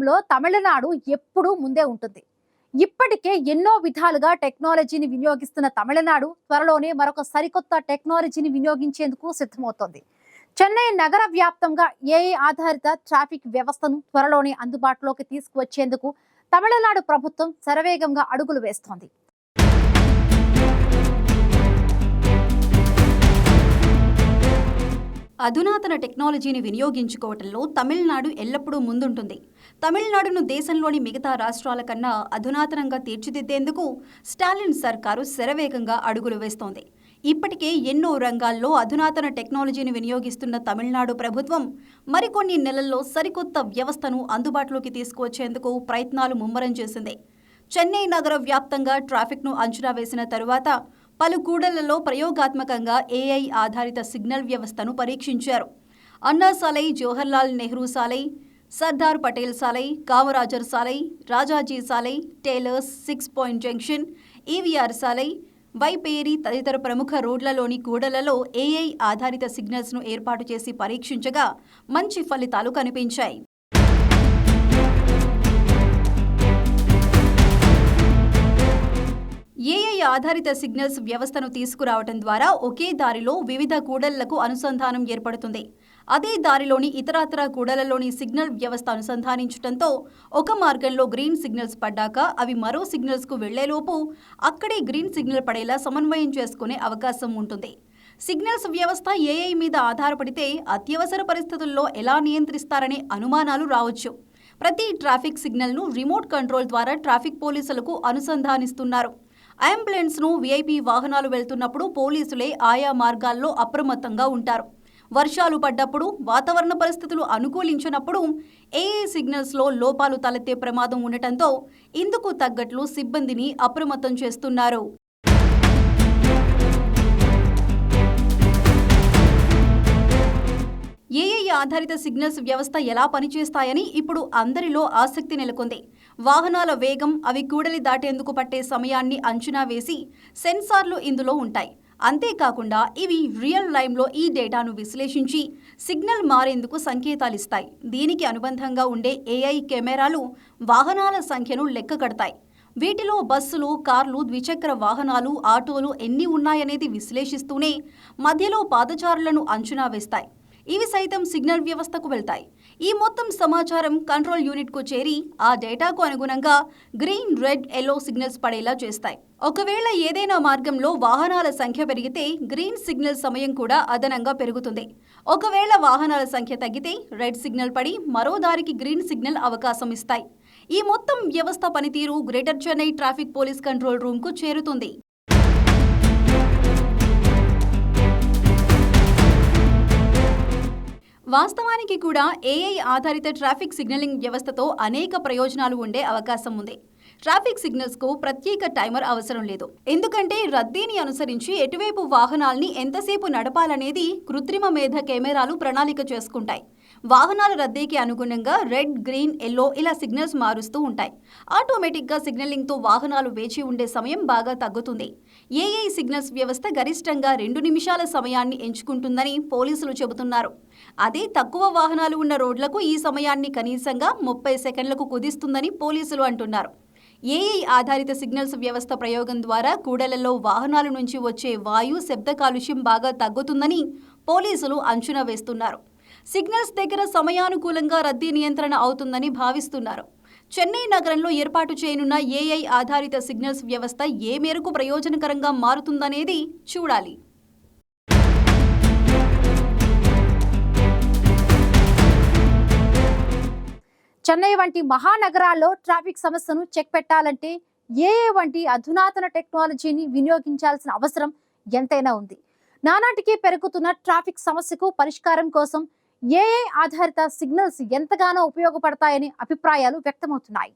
విషయంలో తమిళనాడు ఎప్పుడూ ముందే ఉంటుంది. ఇప్పటికే ఎన్నో విధాలుగా టెక్నాలజీని వినియోగిస్తున్న తమిళనాడు త్వరలోనే మరొక సరికొత్త టెక్నాలజీని వినియోగించేందుకు సిద్ధమవుతోంది. చెన్నై నగర వ్యాప్తంగా ఏఐ ఆధారిత ట్రాఫిక్ వ్యవస్థను త్వరలోనే అందుబాటులోకి తీసుకువచ్చేందుకు తమిళనాడు ప్రభుత్వం శరవేగంగా అడుగులు వేస్తోంది. అధునాతన టెక్నాలజీని వినియోగించుకోవటంలో తమిళనాడు ఎల్లప్పుడూ ముందుంటుంది. తమిళనాడును దేశంలోని మిగతా రాష్ట్రాల కన్నా అధునాతనంగా తీర్చిదిద్దేందుకు స్టాలిన్ సర్కారు శరవేగంగా అడుగులు వేస్తోంది. ఇప్పటికే ఎన్నో రంగాల్లో అధునాతన టెక్నాలజీని వినియోగిస్తున్న తమిళనాడు ప్రభుత్వం మరికొన్ని నెలల్లో సరికొత్త వ్యవస్థను అందుబాటులోకి తీసుకువచ్చేందుకు ప్రయత్నాలు ముమ్మరం చేసింది. చెన్నై నగర వ్యాప్తంగా ట్రాఫిక్ను అంచనా వేసిన తరువాత పలు కూడళ్లలో ప్రయోగాత్మకంగా ఏఐ ఆధారిత సిగ్నల్ వ్యవస్థను పరీక్షించారు. Anna Salai, Jawaharlal Nehru Salai, Sardar Patel Salai, Kamarajar Salai, Rajaji Salai, Taylors, 6 point junction, EVR Salai, Vepery తదితర ప్రముఖ రోడ్లలోని కూడళ్లలో ఏఐ ఆధారిత సిగ్నల్స్ను ఏర్పాటు చేసి పరీక్షించగా మంచి ఫలితాలు కనిపించాయి. ఏఐ ఆధారిత సిగ్నల్స్ వ్యవస్థను తీసుకురావడం ద్వారా ఒకే దారిలో వివిధ కూడళ్లకు అనుసంధానం ఏర్పడుతుంది. అదే దారిలోని ఇతరత్ర కూడళ్లలోని సిగ్నల్ వ్యవస్థ అనుసంధానించడంతో ఒక మార్గంలో గ్రీన్ సిగ్నల్స్ పడ్డాక అవి మరో సిగ్నల్స్కు వెళ్లేలోపు అక్కడే గ్రీన్ సిగ్నల్ పడేలా సమన్వయం చేసుకునే అవకాశం ఉంటుంది. సిగ్నల్స్ వ్యవస్థ ఏఐ మీద ఆధారపడితే అత్యవసర పరిస్థితుల్లో ఎలా నియంత్రిస్తారనే అనుమానాలు రావచ్చు. ప్రతి ట్రాఫిక్ సిగ్నల్ను రిమోట్ కంట్రోల్ ద్వారా ట్రాఫిక్ పోలీసులకు అనుసంధానిస్తున్నారు. అంబులెన్స్ను వీఐపీ వాహనాలు వెళ్తున్నప్పుడు పోలీసులే ఆయా మార్గాల్లో అప్రమత్తంగా ఉంటారు. వర్షాలు పడ్డప్పుడు, వాతావరణ పరిస్థితులు అనుకూలించినప్పుడు ఏఐ సిగ్నల్స్లో లోపాలు తలెత్తే ప్రమాదం ఉండటంతో ఇందుకు తగ్గట్లు సిబ్బందిని అప్రమత్తం చేస్తున్నారు. ఏఐ ఆధారిత సిగ్నల్స్ వ్యవస్థ ఎలా పనిచేస్తాయని ఇప్పుడు అందరిలో ఆసక్తి నెలకొంది. వాహనాల వేగం, అవి కూడలి దాటేందుకు పట్టే సమయాన్ని అంచనా వేసి సెన్సార్లు ఇందులో ఉంటాయి. అంతేకాకుండా ఇవి రియల్ టైంలో ఈ డేటాను విశ్లేషించి సిగ్నల్ మారేందుకు సంకేతాలిస్తాయి. దీనికి అనుబంధంగా ఉండే ఏఐ కెమెరాలు వాహనాల సంఖ్యను లెక్క కడతాయి. వీటిలో బస్సులు, కార్లు, ద్విచక్ర వాహనాలు, ఆటోలు ఎన్ని ఉన్నాయనేది విశ్లేషిస్తూనే మధ్యలో పాదచారులను అంచనా వేస్తాయి. ఇవి సైతం సిగ్నల్ వ్యవస్థకు వెళ్తాయి. ఈ మొత్తం సమాచారం కంట్రోల్ యూనిట్కు చేరి ఆ డేటాకు అనుగుణంగా గ్రీన్, రెడ్, ఎల్లో సిగ్నల్స్ పడేలా చేస్తాయి. ఒకవేళ ఏదైనా మార్గంలో వాహనాల సంఖ్య పెరిగితే గ్రీన్ సిగ్నల్ సమయం కూడా అదనంగా పెరుగుతుంది. ఒకవేళ వాహనాల సంఖ్య తగ్గితే రెడ్ సిగ్నల్ పడి మరో దారికి గ్రీన్ సిగ్నల్ అవకాశం ఇస్తాయి. ఈ మొత్తం వ్యవస్థ పనితీరు greater Chennai traffic police control రూమ్కు చేరుతుంది. వాస్తవానికి కూడా ఏఐ ఆధారిత ట్రాఫిక్ సిగ్నలింగ్ వ్యవస్థతో అనేక ప్రయోజనాలు ఉండే అవకాశం ఉంది. ట్రాఫిక్ సిగ్నల్స్కు ప్రత్యేక టైమర్ అవసరం లేదు. ఎందుకంటే రద్దీని అనుసరించి ఎటువైపు వాహనాల్ని ఎంతసేపు నడపాలనేది కృత్రిమ మేధ కెమెరాలు ప్రణాళిక చేసుకుంటాయి. వాహనాల రద్దీకి అనుగుణంగా రెడ్, గ్రీన్, ఎల్లో ఇలా సిగ్నల్స్ మారుస్తూ ఉంటాయి. ఆటోమేటిక్గా సిగ్నలింగ్తో వాహనాలు వేచి ఉండే సమయం బాగా తగ్గుతుంది. ఏఐ సిగ్నల్స్ వ్యవస్థ గరిష్టంగా 2 నిమిషాల సమయాన్ని ఎంచుకుంటుందని పోలీసులు చెబుతున్నారు. అదే తక్కువ వాహనాలు ఉన్న రోడ్లకు ఈ సమయాన్ని కనీసంగా 30 సెకండ్లకు కుదిస్తుందని పోలీసులు అంటున్నారు. ఏఐ ఆధారిత సిగ్నల్స్ వ్యవస్థ ప్రయోగం ద్వారా కూడళ్లలో వాహనాల నుంచి వచ్చే వాయు, శబ్ద కాలుష్యం బాగా తగ్గుతుందని పోలీసులు అంచనా వేస్తున్నారు. సిగ్నల్స్ దగ్గర సమయానుకూలంగా రద్దీ నియంత్రణ అవుతుందని భావిస్తున్నారు. చెన్నై నగరంలో ఏర్పాటు చేయనున్న ఏఐ ఆధారిత సిగ్నల్స్ వ్యవస్థ ఏ మేరకు ప్రయోజనకరంగా మారుతుందనేది చూడాలి. చెన్నై వంటి మహానగరాల్లో ట్రాఫిక్ సమస్యను చెక్ పెట్టాలంటే ఏఐ వంటి అధునాతన టెక్నాలజీని వినియోగించాల్సిన అవసరం ఎంతైనా ఉంది. నానాటికి పెరుగుతున్న ట్రాఫిక్ సమస్యకు పరిష్కారం కోసం ఏఐ ఆధారిత సిగ్నల్స్ ఎంతగానో ఉపయోగపడతాయనే అభిప్రాయాలు వ్యక్తమవుతున్నాయి.